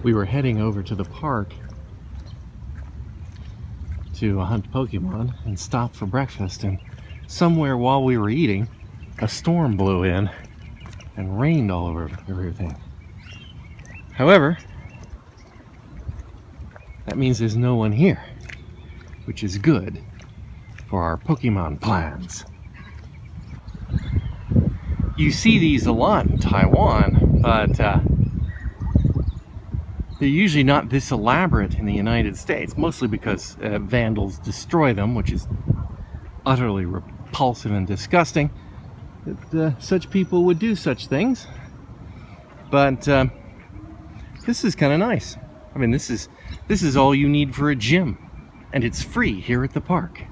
we were heading over to the park to hunt Pokemon and stop for breakfast, and somewhere while we were eating, a storm blew in and rained all over everything. However, that means there's no one here, which is good for our Pokemon plans. You see these a lot in Taiwan, but they're usually not this elaborate in the United States, mostly because vandals destroy them, which is utterly repulsive and disgusting that such people would do such things. But this is kind of nice. I mean, this is all you need for a gym, and it's free here at the park.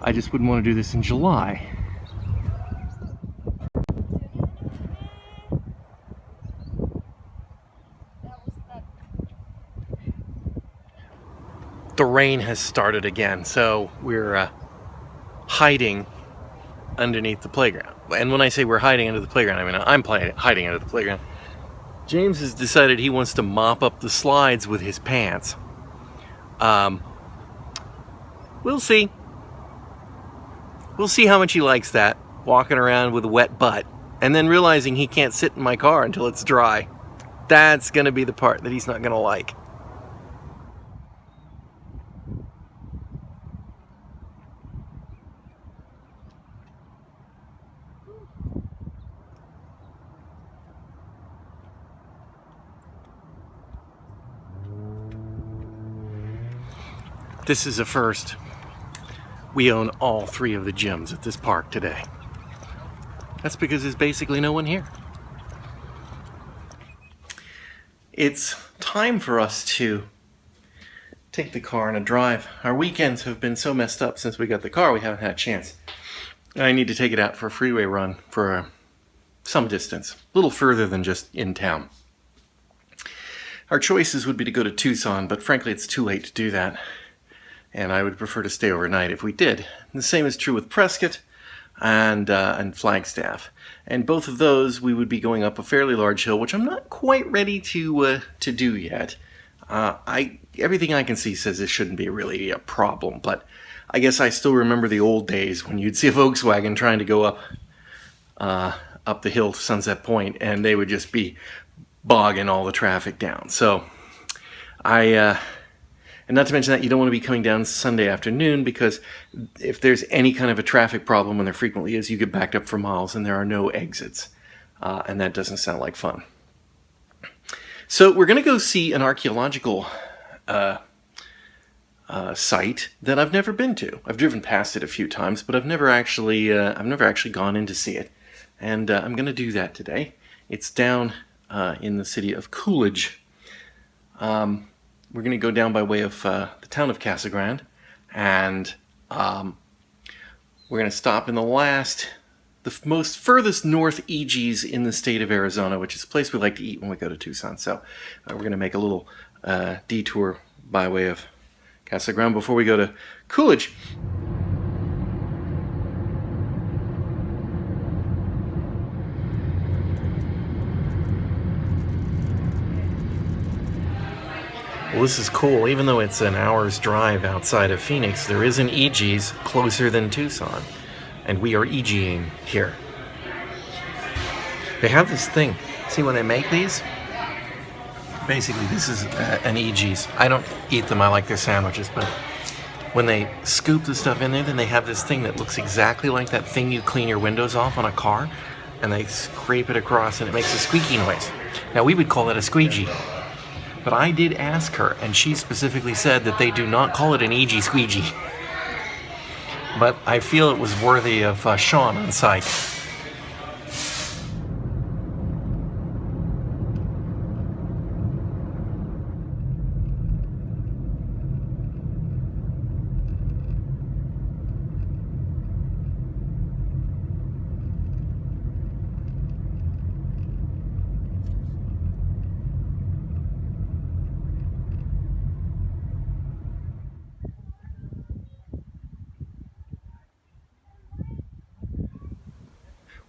I just wouldn't want to do this in July. The rain has started again, so we're hiding underneath the playground. And when I say we're hiding under the playground, I mean I'm hiding under the playground. James has decided he wants to mop up the slides with his pants. We'll see. We'll see how much he likes that, walking around with a wet butt, and then realizing he can't sit in my car until it's dry. That's going to be the part that he's not going to like. This is a first. We own all 3 of the gyms at this park today. That's because there's basically no one here. It's time for us to take the car on a drive. Our weekends have been so messed up since we got the car, we haven't had a chance. I need to take it out for a freeway run for some distance, a little further than just in town. Our choices would be to go to Tucson, but frankly it's too late to do that. And I would prefer to stay overnight if we did. And the same is true with Prescott and Flagstaff. And both of those, we would be going up a fairly large hill, which I'm not quite ready to do yet. Everything I can see says this shouldn't be really a problem, but I guess I still remember the old days when you'd see a Volkswagen trying to go up the hill to Sunset Point, and they would just be bogging all the traffic down. So and not to mention that you don't want to be coming down Sunday afternoon, because if there's any kind of a traffic problem, and there frequently is, you get backed up for miles and there are no exits. And that doesn't sound like fun. So we're going to go see an archaeological site that I've never been to. I've driven past it a few times, but I've never actually gone in to see it. And I'm going to do that today. It's down in the city of Coolidge. We're going to go down by way of the town of Casa Grande, and we're going to stop in the most furthest north EGs in the state of Arizona, which is a place we like to eat when we go to Tucson. So we're going to make a little detour by way of Casa Grande before we go to Coolidge. Well, this is cool. Even though it's an hour's drive outside of Phoenix, there is an EG's closer than Tucson, and we are EGing here. They have this thing. See when they make these? Basically, this is an EG's. I don't eat them. I like their sandwiches, but when they scoop the stuff in there, then they have this thing that looks exactly like that thing you clean your windows off on a car, and they scrape it across, and it makes a squeaky noise. Now, we would call that a squeegee. But I did ask her, and she specifically said that they do not call it an EG squeegee. But I feel it was worthy of Sean on site.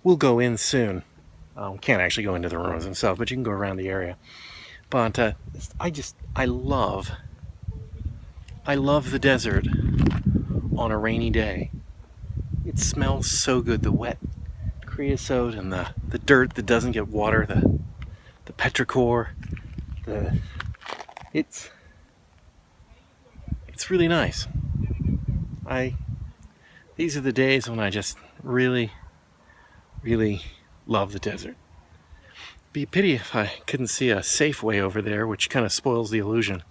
We'll go in soon. Can't actually go into the ruins themselves, but you can go around the area. But I love the desert on a rainy day. It smells so good, the wet creosote and the dirt that doesn't get water, the petrichor, it's really nice. These are the days when I just really, really love the desert. Be a pity if I couldn't see a Safeway over there, which kind of spoils the illusion.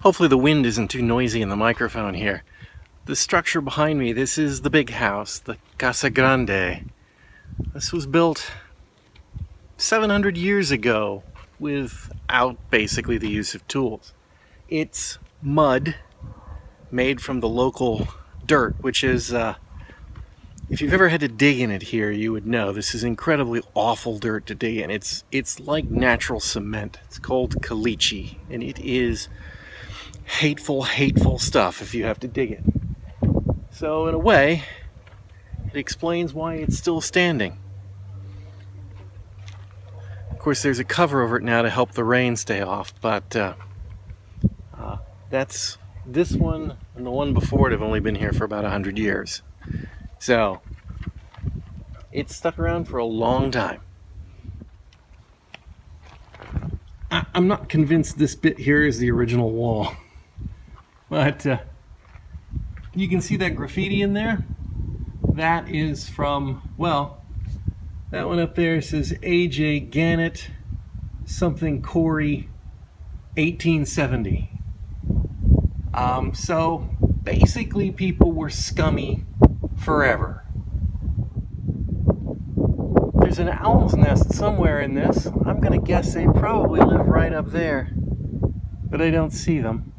Hopefully the wind isn't too noisy in the microphone here. The structure behind me, this is the big house, the Casa Grande. This was built 700 years ago without basically the use of tools. It's mud made from the local dirt, which is, if you've ever had to dig in it here, you would know this is incredibly awful dirt to dig in. It's like natural cement. It's called caliche, and it is hateful, hateful stuff if you have to dig it. So in a way, it explains why it's still standing. Of course, there's a cover over it now to help the rain stay off, but that's this one and the one before it have only been here for about 100 years. So it's stuck around for a long time. I'm not convinced this bit here is the original wall. But you can see that graffiti in there. That is from, well, that one up there says A.J. Gannett, something Corey, 1870. So basically people were scummy forever. There's an owl's nest somewhere in this. I'm gonna guess they probably live right up there, but I don't see them.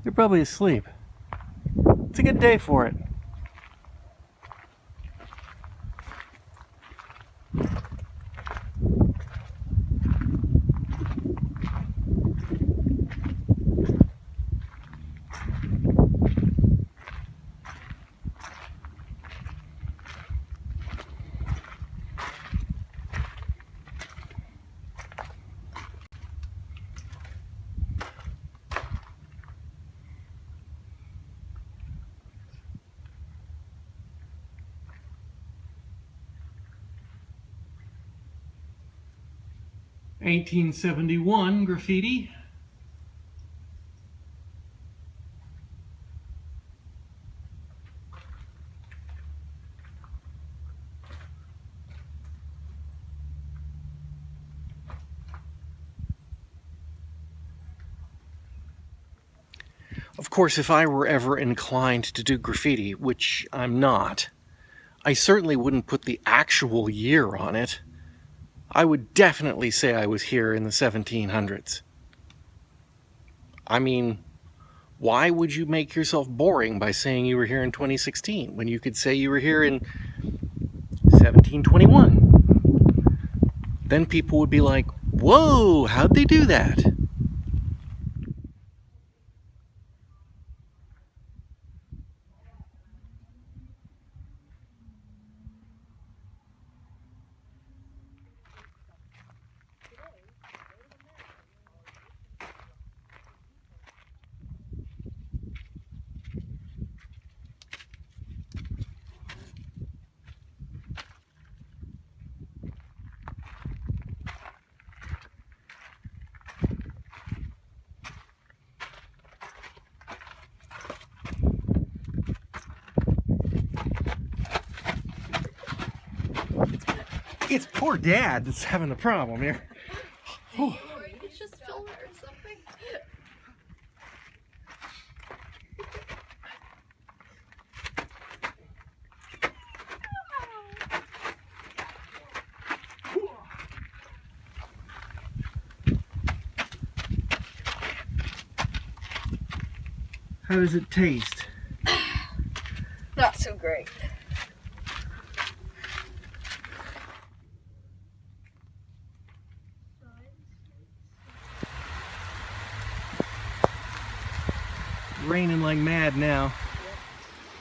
They're probably asleep. It's a good day for it. (1871) graffiti. Of course, if I were ever inclined to do graffiti, which I'm not, I certainly wouldn't put the actual year on it. I would definitely say I was here in the 1700s. I mean, why would you make yourself boring by saying you were here in 2016 when you could say you were here in 1721? Then people would be like, whoa, how'd they do that? It's poor Dad that's having the problem here. Whew. It's just film it or something. How does it taste? Not so great. Raining like mad now.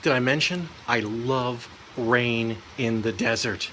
Did I mention I love rain in the desert?